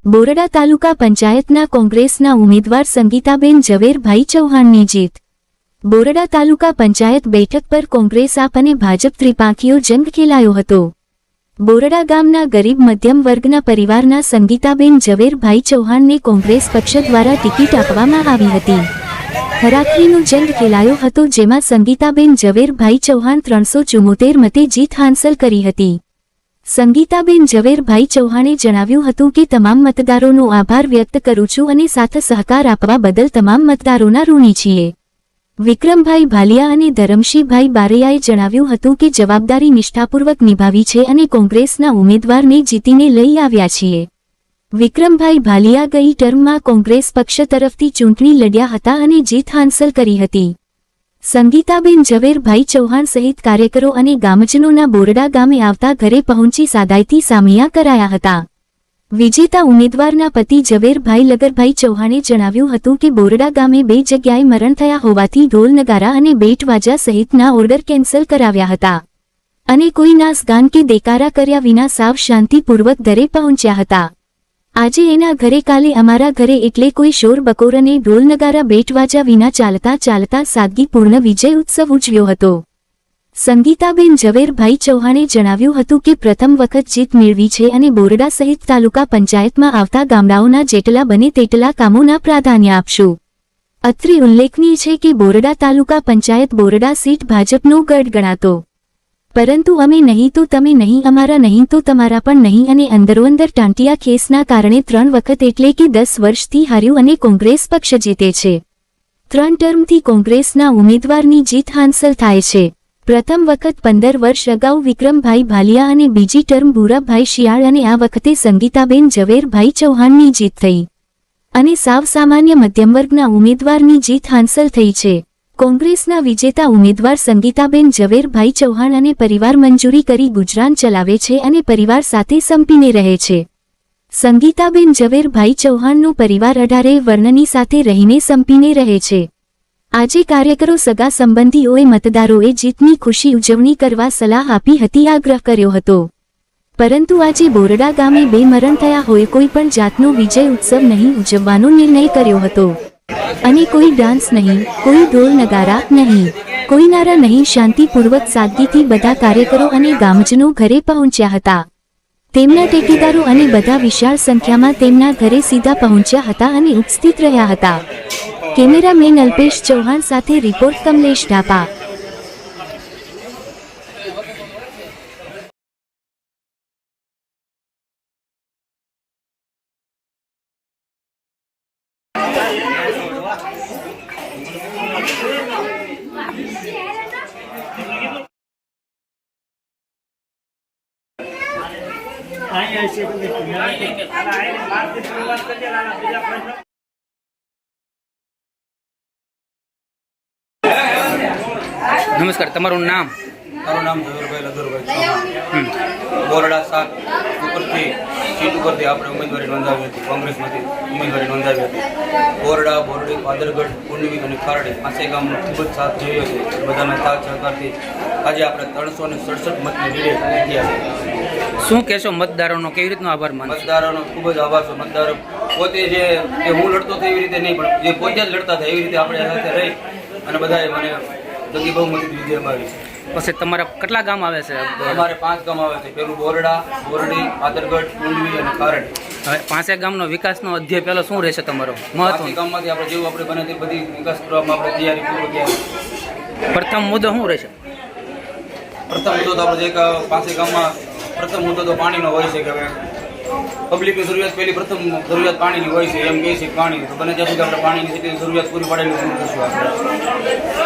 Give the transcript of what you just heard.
બોરડા તાલુકા પંચાયતના કોંગ્રેસના ઉમેદવાર સંગીતાબેન ઝવેરભાઈ ચૌહાણની જીત। બોરડા તાલુકા પંચાયત બેઠક પર કોંગ્રેસ આપ અને ભાજપ ત્રિપાંખીયો જંગ ખેલાયો હતો। બોરડા ગામના ગરીબ મધ્યમ વર્ગના પરિવારના સંગીતાબેન ઝવેરભાઈ ચૌહાણને કોંગ્રેસ પક્ષ દ્વારા ટિકિટ આપવામાં આવી હતી। ખરાખરીનો જંગ ખેલાયો હતો, જેમાં સંગીતાબેન ઝવેરભાઈ ચૌહાણ 374 મતે જીત હાંસલ કરી હતી। સંગીતાબેન ઝવેરભાઈ ચૌહાણે જણાવ્યું હતું કે તમામ મતદારોનો આભાર વ્યક્ત કરું છું અને સાથ સહકાર આપવા બદલ તમામ મતદારોના ઋણી છીએ। વિક્રમભાઈ ભાલિયા અને ધરમશીભાઈ બારૈયાએ જણાવ્યું હતું કે જવાબદારી નિષ્ઠાપૂર્વક નિભાવી છે અને કોંગ્રેસના ઉમેદવારને જીતીને લઈ આવ્યા છીએ। વિક્રમભાઈ ભાલિયા ગઈ ટર્મમાં કોંગ્રેસ પક્ષ તરફથી ચૂંટણી લડ્યા હતા અને જીત હાંસલ કરી હતી। સંગીતાબેન ઝવેરભાઈ ચૌહાણ સહિત કાર્યકરો અને ગામજનોના બોરડા ગામે આવતા ઘરે પહોંચી સાદાઈથી સામિયા કરાયા હતા। વિજેતા ઉમેદવારના પતિ ઝવેરભાઈ લગરભાઈ ચૌહાણે જણાવ્યું હતું કે બોરડા ગામે 2 જગ્યાએ મરણ થયા હોવાથી ઢોલ નગારા અને બેટવાજા સહિતના ઓર્ડર કેન્સલ કરાવ્યા હતા અને કોઈ નાસગાન કે દેકારા કર્યા વિના સાવ શાંતિપૂર્વક ઘરે પહોંચ્યા હતા। આજે એના ઘરે, કાલે અમારા ઘરે, એટલે કોઈ શોર બકોર અને ઢોલ નગારા બેટવાજા વિના ચાલતા સાદગીપૂર્ણ વિજય ઉત્સવ ઉજવ્યો હતો। સંગીતાબેન ઝવેરભાઈ ચૌહાણે જણાવ્યું હતું કે પ્રથમ વખત જીત મેળવી છે અને બોરડા સહિત તાલુકા પંચાયતમાં આવતા ગામડાઓના જેટલા બને તેટલા કામોના પ્રાધાન્ય આપશું। અત્રે ઉલ્લેખનીય છે કે બોરડા તાલુકા પંચાયત બોરડા સીટ ભાજપનો ગઢ ગણાતો, પરંતુ અમે નહીં તો તમે નહીં, અમારા નહીં તો તમારા પણ નહીં અને અંદરોઅંદર ટાંટિયા કેસના કારણે 3 વખત એટલે કે 10 વર્ષથી હાર્યું અને કોંગ્રેસ પક્ષ જીતે છે। 3 ટર્મથી કોંગ્રેસના ઉમેદવારની જીત હાંસલ થાય છે। પ્રથમ વખત 15 વર્ષ અગાઉ વિક્રમભાઈ ભાલિયા અને બીજી ટર્મ ભૂરાભાઈ શિયાળ અને આ વખતે સંગીતાબેન ઝવેરભાઈ ચૌહાણની જીત થઈ અને સાવ સામાન્ય મધ્યમવર્ગના ઉમેદવારની જીત હાંસલ થઈ છે। કોંગ્રેસના વિજેતા ઉમેદવાર સંગીતાબેન ઝવેરભાઈ ચૌહાણ અને પરિવાર મંજૂરી કરી ગુજરાન ચલાવે છે અને પરિવાર સાથે સંપીને રહે છે। સંગીતાબેન ઝવેરભાઈ ચૌહાણનો પરિવાર 18 વર્ણની સાથે રહીને સંપીને રહે છે। આજે કાર્યકરો, સગા સંબંધીઓએ મતદારોએ જીતની ખુશી ઉજવણી કરવા સલાહ આપી હતી, આગ્રહ કર્યો હતો, પરંતુ આજે બોરડા ગામે 2 મરણ થયા હોય કોઈ પણ જાતનો વિજય ઉત્સવ નહીં ઉજવવાનો નિર્ણય કર્યો હતો અને કોઈ ડાન્સ નહીં, કોઈ ઢોલ નગારા નહીં, કોઈ નારા નહીં, શાંતિપૂર્વક સાદગીથી બધા કાર્યકરો અને ગામજનો ઘરે પહોંચ્યા હતા। તેમના ટેકેદારો અને બધા વિશાળ સંખ્યામાં તેમના ઘરે સીધા પહોંચ્યા હતા અને ઉપસ્થિત રહ્યા હતા। કેમેરામેન અલ્પેશ ચૌહાણ સાથે રિપોર્ટ કમલેશ ઢાપા। નમસ્કાર, તમારું નામ? મારું નામ ઝવેરભાઈ લગરભાઈ ચૌહાણ। બોરડા 7 ઉપરથી સીટ ઉપરથી આપણે ઉમેદવારી નોંધાવી હતી, કોંગ્રેસમાંથી ઉમેદવારી નોંધાવી હતી। બોરડા, બોરડી, પાદરગઢ, કુંડવી અને ખારડી 5 ગામનો ખૂબ જ સાથ જોયો છે। બધાના સાથ સહકારથી આજે આપણે 367 મતની લીડે જીત્યા છે। શું કહેશો મતદારોનો, કેવી રીતનો આભાર માનો? મતદારોનો ખૂબ જ આભાર છે। મતદારો પોતે જે હું લડતો હતો એવી રીતે નહીં, પણ જે પોતે જ લડતા હતા એવી રીતે આપણે સાથે રહી અને બધાએ મને જગી બહુમતીથી વિજય અપાવી છે। પછી તમારા કેટલા ગામ આવે છે? અમારે 5 ગામ આવે છે। પેલું બોરડા, બોરડી, પાદરગઢ, કુંડવી અને ખારડી। હવે 5 ગામનો વિકાસનો અધ્યાય પહેલો શું રહેશે તમારો મહત્વ? ગામમાંથી આપણે જેવું આપણે બને તે બધી વિકાસ કરવામાં આપણે તૈયારી પૂર્વક ગયા। પ્રથમ મુદ્દો શું રહેશે? પ્રથમ મુદ્દો તો આપણે જે 5 ગામમાં પ્રથમ મુદ્દો તો પાણીનો હોય છે કે હવે પબ્લિકની જરૂરિયાત, પહેલી પ્રથમ જરૂરિયાત પાણીની હોય છે, એમ કહે છે પાણી, તો બને ત્યાં સુધી આપણે પાણીની જરૂરિયાત પૂરી પાડેલી શું કરશું આપણે।